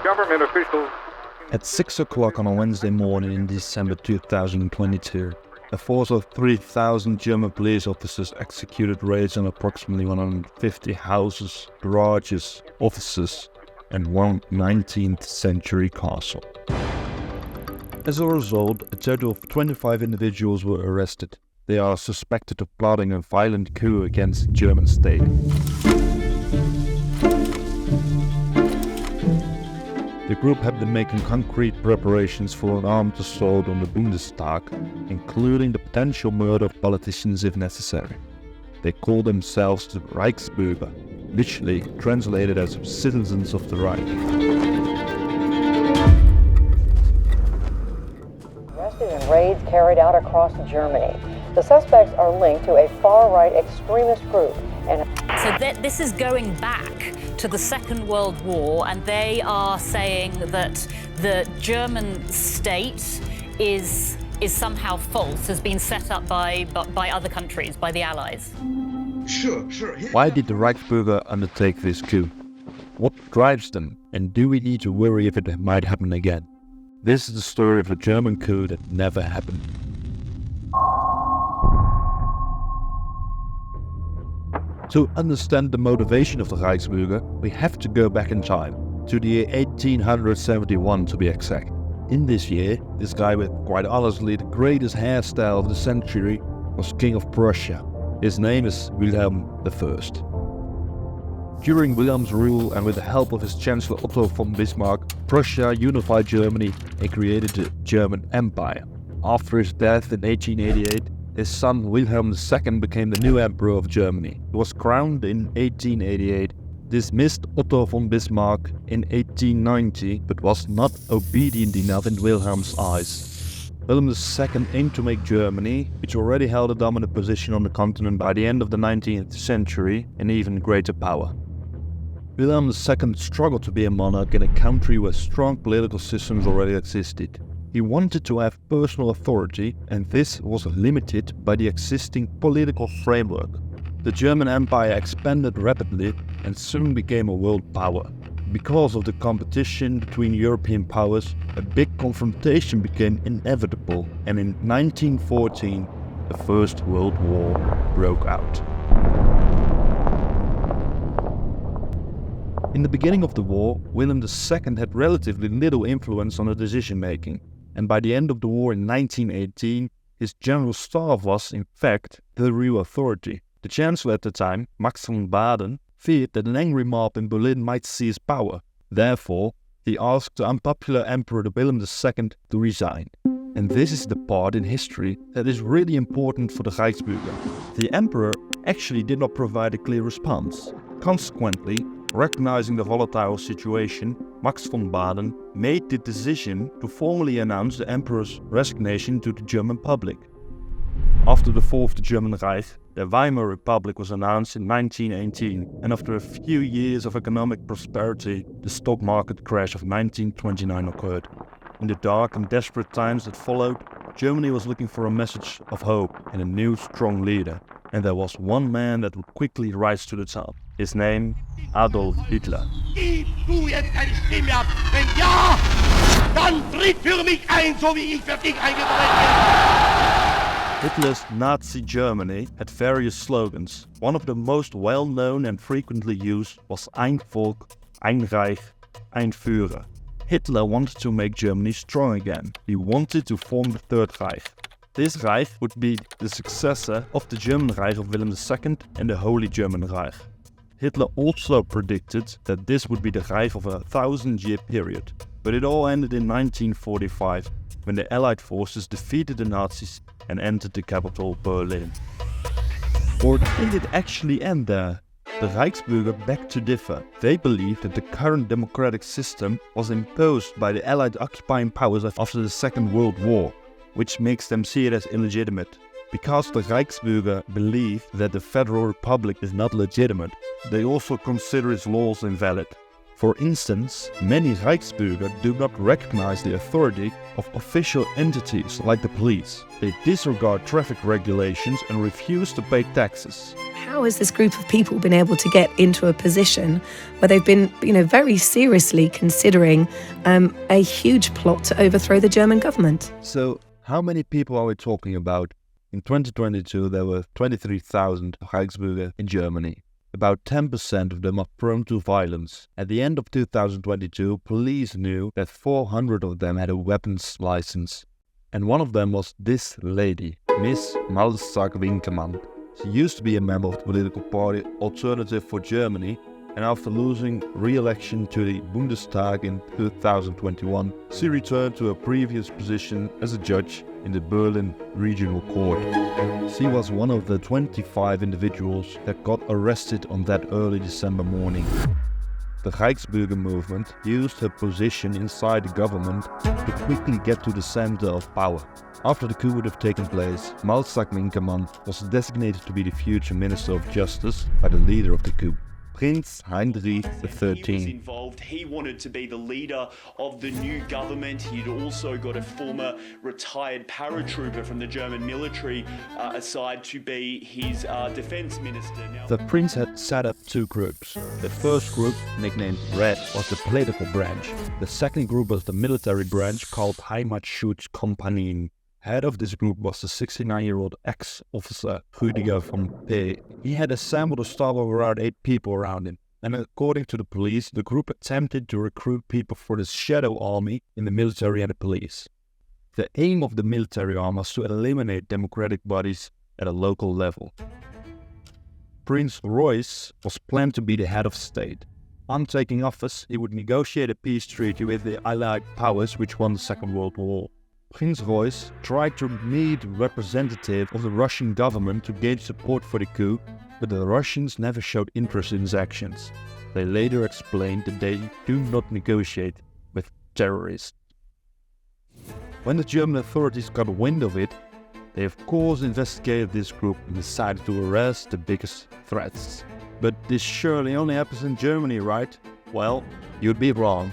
Government officials. At 6 o'clock on a Wednesday morning in December 2022, a force of 3,000 German police officers executed raids on approximately 150 houses, garages, offices, and one 19th century castle. As a result, a total of 25 individuals were arrested. They are suspected of plotting a violent coup against the German state. The group had been making concrete preparations for an armed assault on the Bundestag, including the potential murder of politicians if necessary. They called themselves the Reichsbürger, literally translated as citizens of the Reich. Arrested in raids carried out across Germany. The suspects are linked to a far-right extremist group. So this is going back to the Second World War, and they are saying that the German state is somehow false, has been set up by other countries, by the Allies. Sure. Why did the Reichsbürger undertake this coup? What drives them, and do we need to worry if it might happen again? This is the story of a German coup that never happened. To understand the motivation of the Reichsbürger, we have to go back in time, to the year 1871 to be exact. In this year, this guy with quite honestly the greatest hairstyle of the century was King of Prussia. His name is Wilhelm I. During Wilhelm's rule and with the help of his Chancellor Otto von Bismarck, Prussia unified Germany and created the German Empire. After his death in 1888, his son Wilhelm II became the new Emperor of Germany. He was crowned in 1888, dismissed Otto von Bismarck in 1890, but was not obedient enough in Wilhelm's eyes. Wilhelm II aimed to make Germany, which already held a dominant position on the continent by the end of the 19th century, an even greater power. Wilhelm II struggled to be a monarch in a country where strong political systems already existed. He wanted to have personal authority, and this was limited by the existing political framework. The German Empire expanded rapidly and soon became a world power. Because of the competition between European powers, a big confrontation became inevitable, and in 1914, the First World War broke out. In the beginning of the war, Wilhelm II had relatively little influence on the decision-making. And by the end of the war in 1918, his general staff was, in fact, the real authority. The chancellor at the time, Max von Baden, feared that an angry mob in Berlin might seize power. Therefore, he asked the unpopular Emperor Wilhelm II to resign. And this is the part in history that is really important for the Reichsbürger. The emperor actually did not provide a clear response. Consequently, recognizing the volatile situation, Max von Baden made the decision to formally announce the emperor's resignation to the German public. After the fall of the German Reich, the Weimar Republic was announced in 1918, and after a few years of economic prosperity, the stock market crash of 1929 occurred. In the dark and desperate times that followed, Germany was looking for a message of hope and a new strong leader, and there was one man that would quickly rise to the top. His name, Adolf Hitler. Gib du jetzt deine Stimme ab? Wenn ja, dann tritt für mich ein, so wie ich für dich eingetreten bin. Hitler's Nazi Germany had various slogans. One of the most well-known and frequently used was Ein Volk, ein Reich, ein Führer. Hitler wanted to make Germany strong again. He wanted to form the Third Reich. This Reich would be the successor of the German Reich of Wilhelm II and the Holy German Reich. Hitler also predicted that this would be the Reich of a 1,000-year period. But it all ended in 1945, when the Allied forces defeated the Nazis and entered the capital, Berlin. Or did it actually end there? The Reichsbürger beg to differ. They believe that the current democratic system was imposed by the Allied occupying powers after the Second World War, which makes them see it as illegitimate. Because the Reichsbürger believe that the Federal Republic is not legitimate, they also consider its laws invalid. For instance, many Reichsbürger do not recognize the authority of official entities like the police. They disregard traffic regulations and refuse to pay taxes. How has this group of people been able to get into a position where they've been, very seriously considering a huge plot to overthrow the German government? So, how many people are we talking about? In 2022, there were 23,000 Reichsbürger in Germany. About 10% of them are prone to violence. At the end of 2022, police knew that 400 of them had a weapons license. And one of them was this lady, Miss Malzack-Winkelmann. She used to be a member of the political party Alternative for Germany, and after losing re-election to the Bundestag in 2021, she returned to her previous position as a judge in the Berlin Regional Court. She was one of the 25 individuals that got arrested on that early December morning. The Reichsbürger movement used her position inside the government to quickly get to the center of power. After the coup would have taken place, Malzack-Winkelmann was designated to be the future Minister of Justice by the leader of the coup, Prince Heindrich XIII. Involved. He wanted to be the leader of the new government. He'd also got a former retired paratrooper from the German military aside to be his defense minister. The prince had set up two groups. The first group, nicknamed Red, was the political branch. The second group was the military branch called Heimatschutzkompanien. Head of this group was the 69-year-old ex-officer Rüdiger von P. He had assembled a staff of around 8 people around him, and according to the police, the group attempted to recruit people for the shadow army in the military and the police. The aim of the military arm was to eliminate democratic bodies at a local level. Prince Royce was planned to be the head of state. On taking office, he would negotiate a peace treaty with the Allied powers which won the Second World War. Prince Royce tried to meet representatives of the Russian government to gain support for the coup, but the Russians never showed interest in his actions. They later explained that they do not negotiate with terrorists. When the German authorities got wind of it, they of course investigated this group and decided to arrest the biggest threats. But this surely only happens in Germany, right? Well, you'd be wrong.